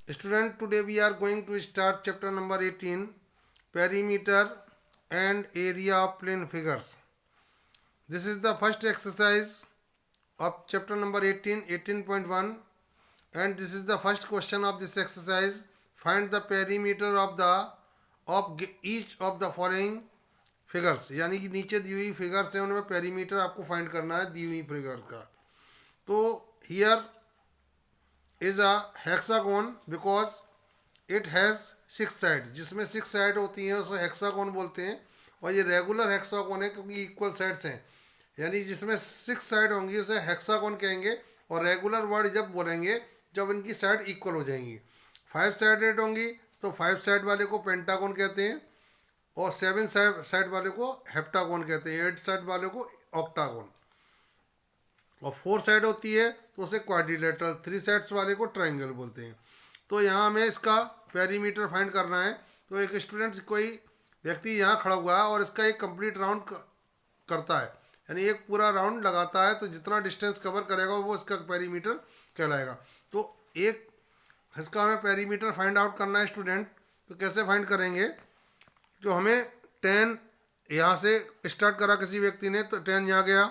Student, today we are going to start chapter number 18, perimeter and area of plane figures. This is the first exercise of chapter number 18, 18.1, and this is the first question of this exercise. Find the perimeter of each of the following figures. यानी कि नीचे दी हुई figures है उनमें perimeter आपको find करना है दी हुई फिगर का. तो here is a hexagon because it has six side, जिसमें सिक्स साइड होती हैं उसको हेक्सागोन बोलते हैं. और ये रेगुलर हेक्सागोन है क्योंकि इक्वल साइड्स हैं, यानी जिसमें सिक्स साइड होंगी उसे हेक्सागोन कहेंगे. और रेगुलर वर्ड जब बोलेंगे जब इनकी साइड इक्वल हो जाएंगी. फाइव साइडेड होंगी तो फाइव साइड वाले को पेंटागोन कहते हैं, और सेवन साइड वाले को हेप्टागोन कहते हैं, एट साइड वाले को ऑक्टागोन. और फोर साइड होती है तो उसे क्वाड्रिलेटरल, थ्री साइड्स वाले को ट्रायंगल बोलते हैं. तो यहाँ हमें इसका पेरीमीटर फाइंड करना है. तो एक स्टूडेंट, कोई व्यक्ति यहाँ खड़ा हुआ है और इसका एक कंप्लीट राउंड करता है, यानी एक पूरा राउंड लगाता है, तो जितना डिस्टेंस कवर करेगा वो इसका पेरीमीटर कहलाएगा. तो एक इसका हमें पेरीमीटर फाइंड आउट करना है स्टूडेंट. तो कैसे फाइंड करेंगे? जो हमें 10 यहाँ से स्टार्ट करा किसी व्यक्ति ने, तो 10 यहाँ गया,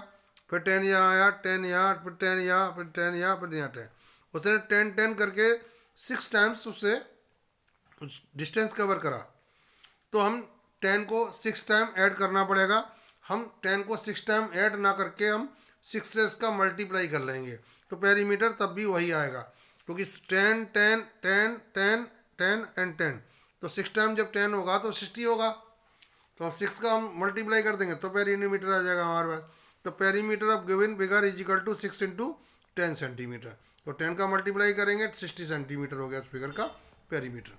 फिर 10 यहाँ आया, 10 यहाँ, फिर 10 यहाँ, फिर 10 यहाँ, फिर यहाँ 10. उसने 10 करके 6 टाइम्स उससे डिस्टेंस कवर करा. तो हम 10 को 6 टाइम ऐड करना पड़ेगा. हम 10 को 6 टाइम ऐड ना करके हम 6 से इसका मल्टीप्लाई कर लेंगे, तो पेरीमीटर तब भी वही आएगा, क्योंकि 10 10 10 10 10 एंड 10. तो 6 टाइम जब 10 होगा तो 60 होगा, तो 6 का हम मल्टीप्लाई कर देंगे तो पेरीमीटर आ जाएगा हमारे पास. तो perimeter of given figure is equal to 6 into 10 centimetre. तो 10 का मल्टीप्लाई करेंगे 60 सेंटीमीटर हो गया इस फिगर का perimeter.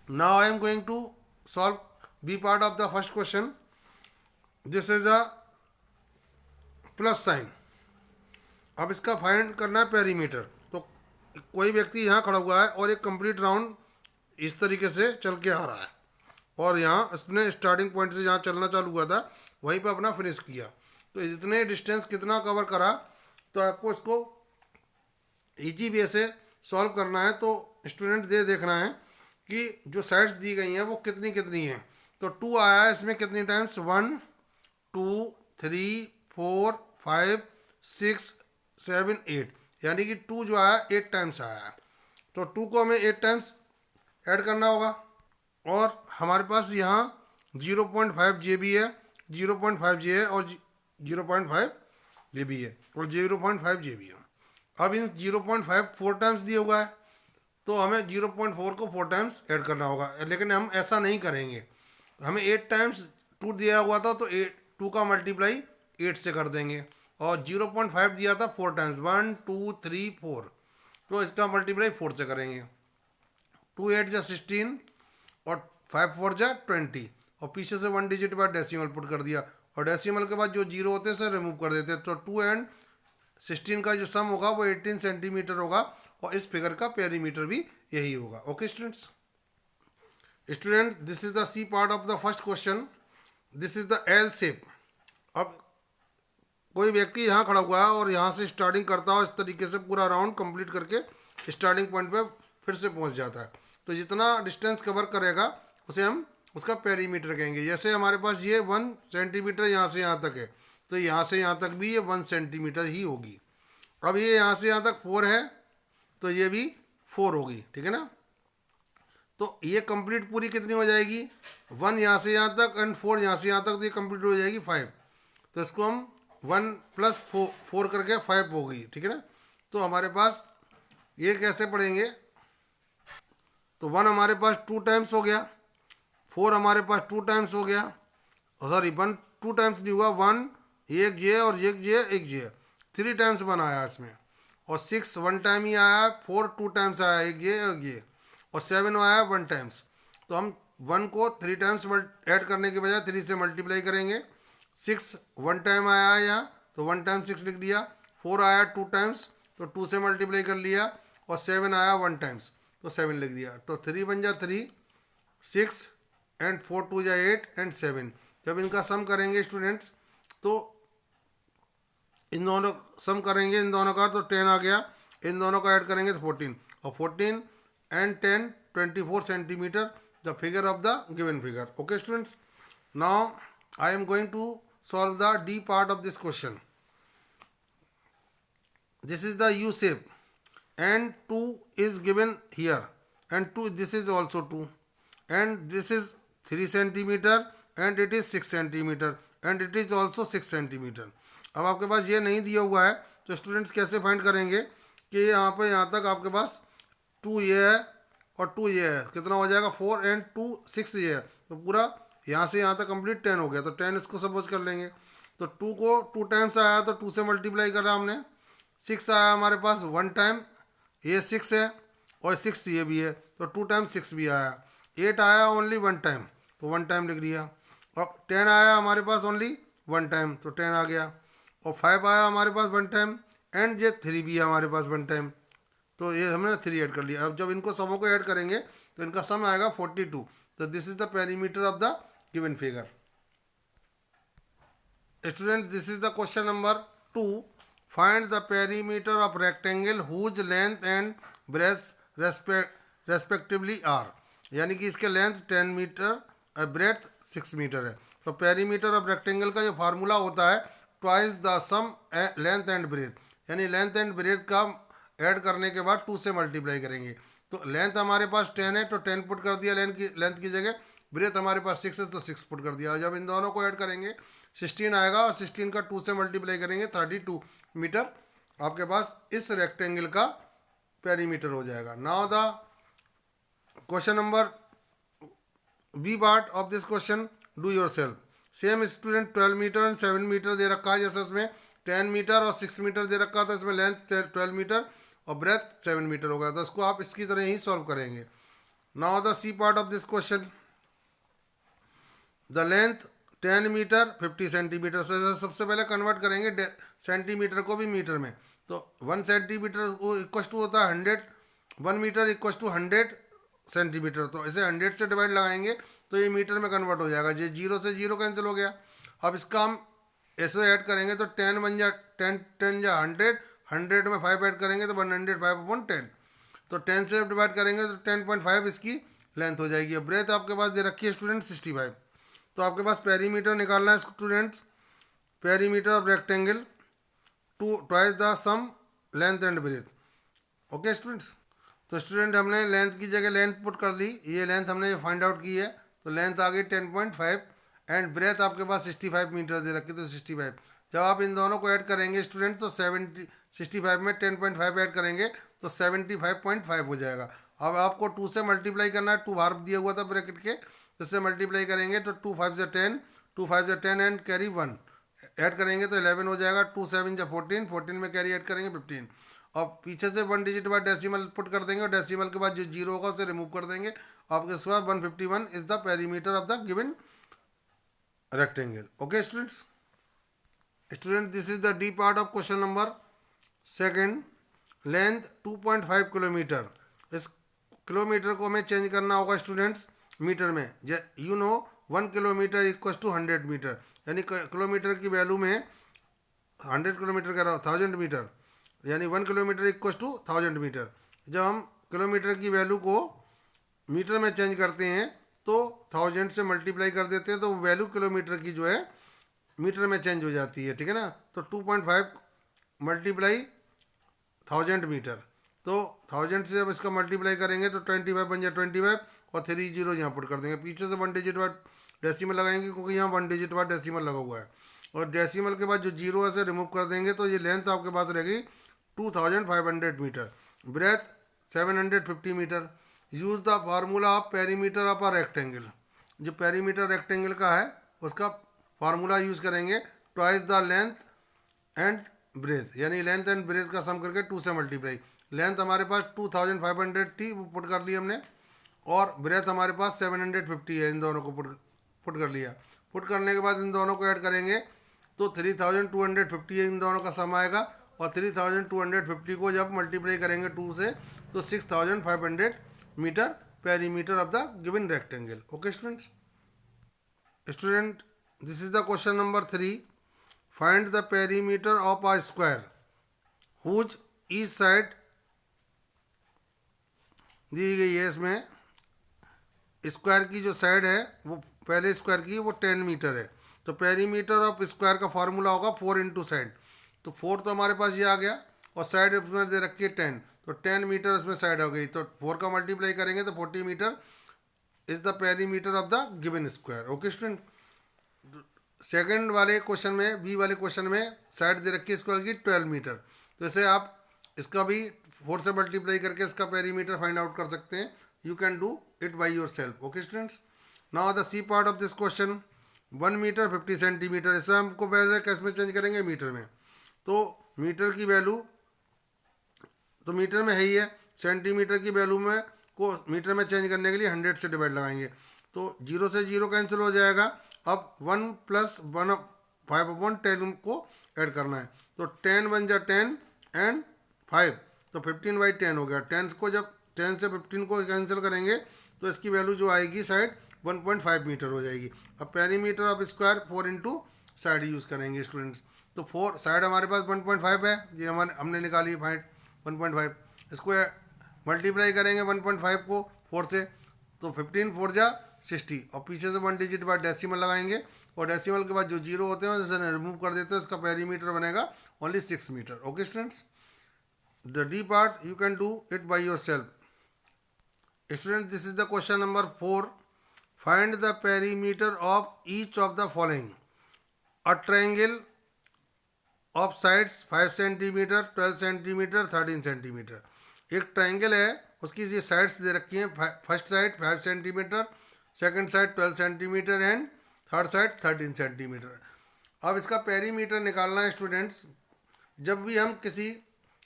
Now I am going to solve B part of the first question. This is a plus sign. अब इसका फाइंड करना है पेरीमीटर. तो कोई व्यक्ति यहाँ खड़ा हुआ है और एक कंप्लीट राउंड इस तरीके से चल के आ रहा है, और यहाँ इसने स्टार्टिंग पॉइंट से जहाँ चलना चालू हुआ था वहीं पे अपना फिनिश किया. तो इतने डिस्टेंस कितना कवर करा, तो आपको इसको इजी वे से सॉल्व करना है. तो स्टूडेंट देखना है कि जो साइड्स दी गई हैं वो कितनी कितनी हैं. तो 2 आया है, इसमें कितनी टाइम्स? 1 2 3 4 5 6 7 8, यानी कि 2 जो आया 8 टाइम्स आया है. तो 2 को हमें 8 टाइम्स ऐड करना होगा. और हमारे पास यहाँ 0.5 JB है, 0.5 J है, और 0.5 JB है, और 0.5 JB है. अब इन 0.5 4 टाइम्स दिया हुआ है, तो हमें 0.4 को 4 टाइम्स ऐड करना होगा. लेकिन हम ऐसा नहीं करेंगे, हमें 8 टाइम्स 2 दिया हुआ था तो 2 का मल्टीप्लाई 8 से कर देंगे. और 0.5 दिया था 4 टाइम्स, 1 2 3 4, तो इसका मल्टीप्लाई 4 से करेंगे. 2 8 जा 16 और 5 4 जा 20, और पीछे से 1 डिजिट बाद डेसिमल पुट कर दिया, और डेसिमल के बाद जो जीरो होते हैं सर रिमूव कर देते हैं. तो 2 एंड 16 का जो सम होगा वो 18 सेंटीमीटर होगा, और इस फिगर का पेरीमीटर भी यही होगा. Okay students, this is the C part of the first question. This is the L shape. अब कोई व्यक्ति यहाँ खड़ा हुआ है और यहाँ से स्टार्टिंग करता हो इस तरीके से पूरा राउंड कंप्लीट करके स्टार्टिंग पॉइंट पे फिर से पहुँच जाता है. तो जितना डिस्टेंस कवर करेगा उसे हम उसका पेरीमीटर कहेंगे. जैसे हमारे पास ये 1 सेंटीमीटर यहाँ से यहाँ तक है, तो यहाँ से यहाँ तक भी ये 1 सेंटीमीटर ही होगी. अब ये यहाँ से यहाँ तक 4 है, तो ये भी 4 होगी, ठीक है ना. तो ये कंप्लीट पूरी कितनी हो जाएगी? 1 यहाँ से यहाँ तक एंड 4 यहाँ से यहाँ तक, तो ये कंप्लीट हो जाएगी 5. तो इसको हम 1 प्लस 4 करके 5 हो गई, ठीक है ना. तो हमारे पास ये कैसे पढ़ेंगे? तो 1 हमारे पास 2 टाइम्स हो गया, 4 हमारे पास 2 टाइम्स हो गया, सॉरी 1 2 टाइम्स नहीं हुआ, 1 एक जे और एक जे एक जे, 3 टाइम्स 1 आया इसमें. और 6 1 टाइम ही आया, 4 2 टाइम्स आया, एक जे एक जे, और 7 आया 1 टाइम्स. तो हम 1 को 3 टाइम्स ऐड करने के बजाय 3 से मल्टीप्लाई करेंगे. 6 1 टाइम आया है यहाँ, तो 1 टाइम 6 लिख दिया. 4 आया 2 टाइम्स, तो 2 से मल्टीप्लाई कर लिया. और 7 आया 1 टाइम्स, तो 7 लिख दिया. तो 3 बन जा 3, 6 एंड 4 2 जा 8 एंड 7. जब इनका सम करेंगे स्टूडेंट्स, तो इन दोनों सम करेंगे इन दोनों का, तो 10 आ गया. इन दोनों का ऐड करेंगे तो 14, और 14 and 10 24 centimeter the figure of the given figure. Okay students, now I am going to solve the D part of this question. This is the U shape and 2 is given here and 2, this is also 2 and this is 3 centimeter and it is 6 centimeter and it is also 6 centimeter. अब आपके पास ये नहीं दिया हुआ है तो students कैसे find करेंगे कि यहाँ पे यहाँ तक आपके पास 2 ये है और 2 ये है, कितना हो जाएगा 4 and 2 6 ये है, तो पूरा यहाँ से यहाँ तक कंप्लीट 10 हो गया. तो 10 इसको सपोज कर लेंगे. तो 2 को 2 टाइम्स आया तो 2 से मल्टीप्लाई करा हमने. 6 आया हमारे पास 1 टाइम, ये 6 है और 6 ये भी है तो 2 टाइम्स 6 भी आया. 8 आया ओनली 1 टाइम तो 1 टाइम लिख दिया. और 10 आया हमारे पास ओनली 1 टाइम तो 10 आ गया. और 5 आया हमारे पास 1 टाइम एंड ये 3 भी है हमारे पास 1 टाइम तो ये हमने 3 ऐड कर लिया. अब जब इनको समों को ऐड करेंगे तो इनका सम आएगा 42. तो this is the perimeter of the given figure. Student, this is the question number 2. Find the perimeter of rectangle whose length and breadth respectively are. यानी कि इसके लेंथ 10 मीटर और ब्रेथ 6 मीटर है. तो पेरीमीटर ऑफ रेक्टेंगल का जो formula होता है twice the sum length and breadth, यानी लेंथ एंड ब्रेथ का ऐड करने के बाद 2 से मल्टीप्लाई करेंगे. तो लेंथ हमारे पास 10 है तो 10 पुट कर दिया लेंथ की जगह. ब्रेथ हमारे पास 6 है तो 6 पुट कर दिया. जब इन दोनों को ऐड करेंगे 16 आएगा और 16 का 2 से मल्टीप्लाई करेंगे 32 मीटर आपके पास इस रेक्टेंगल का पेरीमीटर हो जाएगा. Now the question number B part of this question, do yourself. Same student 12 metre and 7 metre दे रखा है. जैसे उसमें 10 मीटर और 6 मीटर दे रखा था, इसमें लेंथ 12 मीटर और ब्रेथ 7 मीटर होगा. तो इसको आप इसकी तरह ही सॉल्व करेंगे. Now the C part of this question, the length 10 metre 50 centimetre से सबसे पहले कन्वर्ट करेंगे सेंटीमीटर को भी मीटर में. तो 1 सेंटीमीटर को इक्वल टू होता है 100, 1 मीटर इक्वल टू 100 सेंटीमीटर. तो इसे 100 से डिवाइड लगाएंगे तो ये मीटर में कन्वर्ट हो जाएगा. ये 0 से 0 कैंसिल हो गया. अब इसका हम ऐसे ऐड करेंगे तो 10 बन जा 10 या 100, 100 में 5 ऐड करेंगे तो 105/10. तो 10 से डिवाइड करेंगे तो 10.5 इसकी लेंथ हो जाएगी. अब ब्रेथ आपके पास दे रखी है स्टूडेंट 65. तो आपके पास पेरीमीटर निकालना है students. Perimeter of rectangle twice the sum length and breadth. Okay students. तो स्टूडेंट हमने लेंथ की जगह लेंथ पुट कर ली. ये लेंथ हमने फाइंड आउट की है तो लेंथ आ गई 10.5 एंड ब्रेथ आपके पास 65 मीटर दे रखी तो 65. जब आप इन दोनों को ऐड करेंगे स्टूडेंट तो 65 में 10.5 ऐड करेंगे तो 75.5 हो जाएगा. अब आपको 2 से मल्टीप्लाई करना है. 2 बाहर दिया हुआ था ब्रैकेट के, इससे मल्टीप्लाई करेंगे तो 2 5 जा 10, 2 5 जा 10 एंड कैरी 1 ऐड करेंगे तो 11 हो जाएगा. 2 7 जा 14, 14 में कैरी ऐड करेंगे 15. और पीछे से 1 डिजिट बाद डेसिमल पुट कर देंगे और डेसिमल के बाद जो 0 होगा उसे रिमूव कर देंगे. आपके इसके बाद 151 is the perimeter of the given rectangle. Okay students. Student, this is the D part of question number 2. Length 2.5 kilometre. इस किलोमीटर को हमें चेंज करना होगा स्टूडेंट्स मीटर में. You know 1 kilometre equal to 100 metre, यानी किलोमीटर की value में 100 kilometre कह रहा हूँ 1000 मीटर, यानी 1 किलोमीटर इक्वल टू 1000 मीटर. जब हम किलोमीटर की वैल्यू को मीटर में चेंज करते हैं तो 1000 से मल्टीप्लाई कर देते हैं तो वैल्यू किलोमीटर की जो है मीटर में चेंज हो जाती है. ठीक है ना. तो 2.5 मल्टीप्लाई 1000 मीटर. तो 1000 से जब इसका मल्टीप्लाई करेंगे तो 25 बन जाए 25 और 3 0 यहाँ पुट कर देंगे. पीछे से 1 डिजिट बाद डेसिमल लगाएंगे क्योंकि यहाँ 1 डिजिट बाद डेसिमल लगा हुआ है. और डेसिमल के बाद जो 0 है से रिमूव कर देंगे तो ये लेंथ आपके पास रहेगी 2500 metre. Breadth 750 metre. Use the formula of perimeter of a rectangle. जो पेरीमीटर रेक्टेंगल का है उसका फार्मूला यूज़ करेंगे twice the length and breadth, यानी लेंथ एंड ब्रेथ का सम करके 2 से मल्टीप्लाई. लेंथ हमारे पास 2500 थी वो पुट कर ली हमने और ब्रेथ हमारे पास 750 है. इन दोनों को पुट कर लिया. पुट करने के बाद इन दोनों को ऐड करेंगे तो 3250 इन दोनों का सम आएगा. और 3250 को जब मल्टीप्लाई करेंगे 2 से तो 6500 metre perimeter of the given rectangle. Okay students. Student, this is the question number 3. Find the perimeter of a square whose each side दी गई है इसमें। स्क्वायर की जो साइड है वो पहले स्क्वायर की वो 10 मीटर है, तो पेरीमीटर ऑफ स्क्वायर का फार्मूला होगा 4 इंटू साइड। तो 4 तो हमारे पास ये आ गया और साइड उसमें दे रखी है 10, तो 10 मीटर उसमें साइड हो गई, तो 4 का मल्टीप्लाई करेंगे तो 40 metre is the perimeter of the given square. Okay student, second वाले क्वेश्चन में, बी वाले क्वेश्चन में साइड दे रखी है स्क्वायर की 12 मीटर, तो इसे आप इसका भी 4 से मल्टीप्लाई करके इसका पेरीमीटर फाइंड आउट कर सकते हैं। You can do it by yourself. Okay students, now the C part of this question, 1 metre 50 centimetre, इसे हमको पहले कैसे में चेंज करेंगे, मीटर में। तो मीटर की वैल्यू तो मीटर में है ही है, सेंटीमीटर की वैल्यू में को मीटर में चेंज करने के लिए 100 से डिवाइड लगाएंगे, तो 0 से 0 कैंसिल हो जाएगा। अब 1 प्लस 1 5/10 को ऐड करना है, तो 10 बन जा 10 एंड 5, तो 15/10 हो गया। 10 को जब 10 से 15 को कैंसिल करेंगे तो इसकी वैल्यू जो आएगी साइड 1.5 मीटर हो जाएगी। अब perimeter of square 4 into side use करेंगे स्टूडेंट्स, तो 4 साइड हमारे पास 1.5 है, ये हमने निकाली 1.5, इसको मल्टीप्लाई करेंगे 1.5 को 4 से, तो 15 4 जा 60, और पीछे से 1 डिजिट बाद डेसिमल लगाएंगे, और डेसिमल के बाद जो जीरो होते हैं जैसे रिमूव कर देते हैं, इसका पेरीमीटर बनेगा only 6 metre. Okay students, the D part you can do it by yourself. Student, this is the question number 4, find the perimeter of each of the following, a triangle of sides 5 centimetre, 12 centimetre, 13 centimetre. एक triangle है, उसकी ये sides दे रखी हैं, first side 5 centimetre, second side 12 centimetre and third side 13 centimetre. अब इसका perimeter निकालना है स्टूडेंट्स। जब भी हम किसी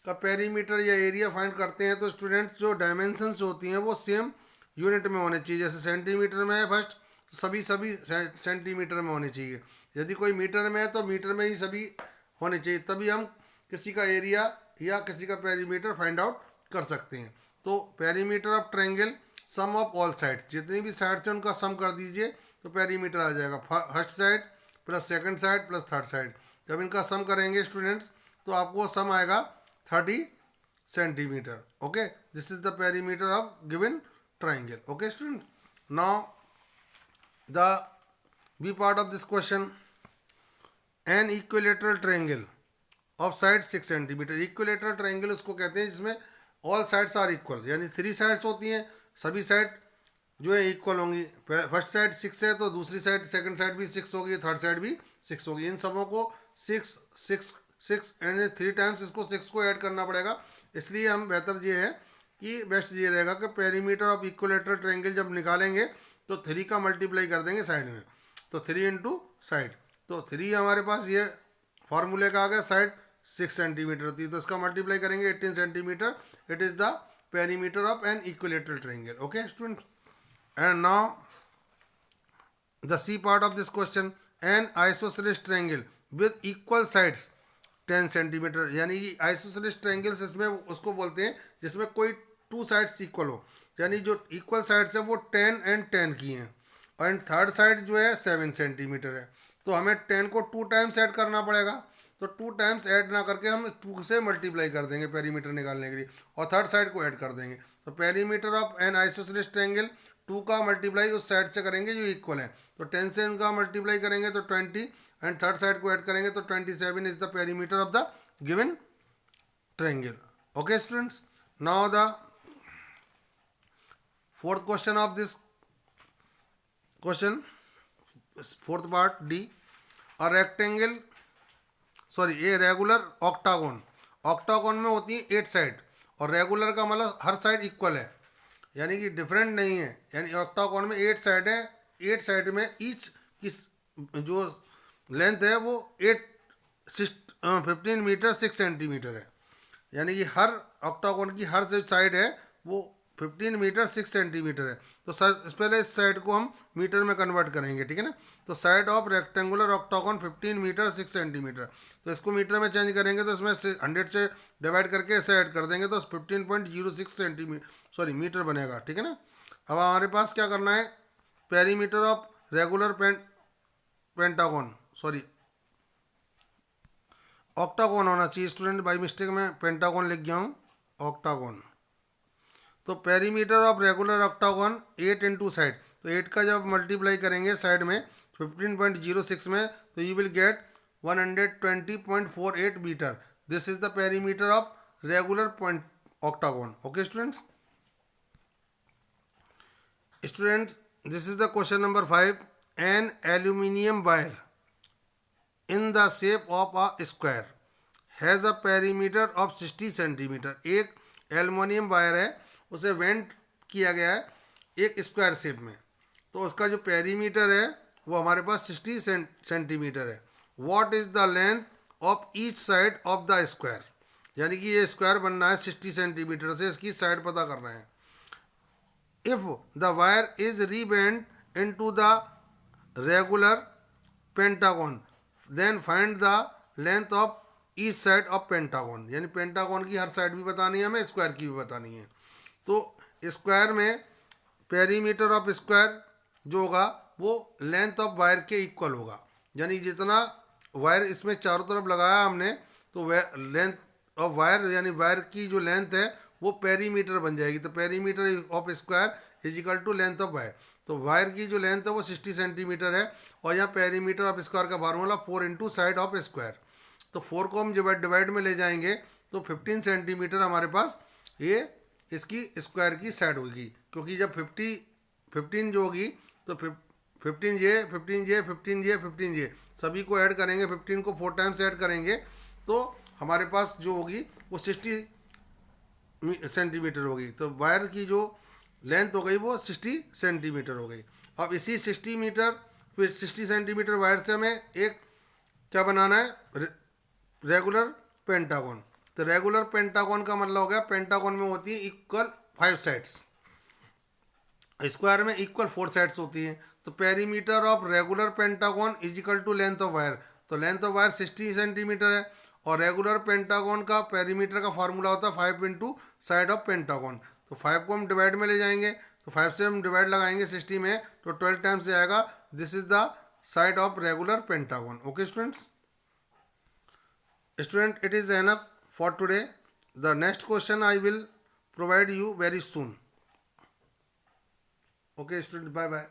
का पेरीमीटर या एरिया फाइंड करते हैं तो स्टूडेंट्स जो डायमेंशंस होती हैं वो सेम यूनिट में होने चाहिए। जैसे सेंटीमीटर में है फर्स्ट, तो सभी सेंटीमीटर में होने चाहिए। यदि कोई मीटर में है तो मीटर में ही सभी होने चाहिए, तभी हम किसी का एरिया या किसी का पेरीमीटर फाइंड आउट कर सकते हैं। तो perimeter of triangle, sum of all side, जितनी भी साइड से उनका सम कर दीजिए तो पेरीमीटर आ जाएगा। First side plus second side plus third side, जब इनका सम करेंगे स्टूडेंट्स तो आपको सम आएगा 30 centimetre. Okay, this is the perimeter of given triangle. Okay student, now the B part of this question, an equilateral triangle of side 6 centimetre. Equilateral triangle उसको कहते हैं जिसमें ऑल साइड्स आर इक्वल, यानी 3 sides होती हैं, सभी side जो है इक्वल होंगी। फर्स्ट साइड 6 है तो दूसरी साइड सेकंड साइड भी 6 होगी, थर्ड साइड भी 6 होगी। इन सबों को 6 6 6 एंड 3 टाइम्स इसको 6 को ऐड करना पड़ेगा। इसलिए हम बेहतर ये है कि बेस्ट ये रहेगा कि पेरीमीटर ऑफ इक्विलेटरल ट्रायंगल जब निकालेंगे तो 3 का मल्टीप्लाई कर देंगे साइड में, तो 3 इंटू साइड, तो 3 हमारे पास ये फार्मूले का आ गया, साइड 6 सेंटीमीटर थी तो इसका मल्टीप्लाई करेंगे 18 centimetre. It is the perimeter of an equilateral triangle. Okay student, and now the C part of this question, an isosceles triangle with equal sides 10 centimetre. यानी कि आइसोसेलेस ट्रायंगल्स इसमें उसको बोलते हैं जिसमें कोई 2 साइड्स इक्वल हो, यानी जो इक्वल साइड्स हैं वो 10 एंड 10 की हैं, एंड थर्ड साइड जो है 7 सेंटीमीटर है। तो हमें 10 को 2 टाइम्स ऐड करना पड़ेगा, तो 2 टाइम्स ऐड ना करके हम 2 से मल्टीप्लाई कर देंगे पेरीमीटर निकालने के लिए, और थर्ड साइड को ऐड कर देंगे। तो perimeter of N isosceles triangle 2 का मल्टीप्लाई उस साइड से करेंगे जो इक्वल है, तो 10 से इनका मल्टीप्लाई करेंगे तो 20 एंड थर्ड साइड को ऐड करेंगे तो 27 is the perimeter of the given triangle. Okay students, now the fourth question of this question, fourth part D, a rectangle a regular octagon. Octagon में होती है 8 साइड, और regular का मतलब हर side equal है, यानी कि डिफरेंट नहीं है। यानी ऑक्टागोन में 8 साइड है, 8 साइड में ईच की जो लेंथ है वो 15 मीटर 6 सेंटीमीटर है। यानी कि हर ऑक्टागोन की हर जो साइड है वो 15 मीटर 6 सेंटीमीटर है। तो इस पहले इस साइड को हम मीटर में कन्वर्ट करेंगे, ठीक है ना। तो side of rectangular octagon 15 metre 6 centimetre, तो इसको मीटर में चेंज करेंगे तो इसमें 100 से डिवाइड करके इसे ऐड कर देंगे तो 15.06 सेंटीमीटर मीटर बनेगा, ठीक है ना। अब हमारे पास क्या करना है, perimeter of regular pentagon octagon होना चाहिए स्टूडेंट, बाई मिस्टेक में पेंटागोन लिख गया हूँ, ऑक्टागोन। तो perimeter of regular octagon 8 into side, तो 8 का जब मल्टीप्लाई करेंगे साइड में 15.06 में, तो you will get 120.48 metre. This is the perimeter of regular point octagon. Okay students, this is the question number 5. An aluminium wire in the shape of a square has a perimeter of 60 centimetre. एक aluminium wire है, उसे went किया गया है एक square shape में, तो उसका जो पेरीमीटर है वो हमारे पास 60 सेंटीमीटर है. What is the length of each side of the square, यानी कि ये स्क्वायर बनना है 60 सेंटीमीटर से, इसकी साइड पता करना है. If the wire is rebend into the regular pentagon then find the length of each side of pentagon, यानी पेंटागन की हर साइड भी बतानी है हमें, स्क्वायर की भी बतानी है. तो स्क्वायर में पेरीमीटर ऑफ स्क्वायर जो होगा वो लेंथ ऑफ वायर के इक्वल होगा, यानी जितना वायर इसमें चारों तरफ लगाया हमने, तो लेंथ ऑफ वायर यानी वायर की जो लेंथ है वो पेरीमीटर बन जाएगी. तो perimeter of square is equal to length of wire. तो वायर की जो लेंथ है वो 60 सेंटीमीटर है, और यहाँ पेरीमीटर ऑफ स्क्वायर का formula 4 into side of square. तो 4 को हम डिवाइड में ले जाएंगे तो 15 सेंटीमीटर हमारे पास ये इसकी स्क्वायर की साइड होगी, क्योंकि जब 15 जो होगी तो 15J 15J 15J 15J सभी को ऐड करेंगे, 15 को 4 टाइम्स ऐड करेंगे तो हमारे पास जो होगी वो 60 सेंटीमीटर होगी. तो वायर की जो लेंथ हो गई वो 60 सेंटीमीटर हो गई. अब इसी 60 सेंटीमीटर वायर से हमें एक क्या बनाना है, रेगुलर पेंटागन. तो रेगुलर पेंटागन का मतलब हो गया, पेंटागन में होती है इक्वल 5 साइड्स, स्क्वायर में इक्वल 4 साइड्स होती हैं. तो perimeter of regular pentagon is equal to length of wire. तो लेंथ ऑफ वायर 60 सेंटीमीटर है, और रेगुलर पेंटागन का पेरीमीटर का फार्मूला होता है 5 इंटू साइड ऑफ पेंटागन. तो 5 को हम डिवाइड में ले जाएंगे, तो 5 से हम डिवाइड लगाएंगे 60 में, तो 12 टाइम्स से आएगा. This is the side of regular pentagon. Okay students, it is enough for today. The next question I will provide you very soon. Okay student, bye bye.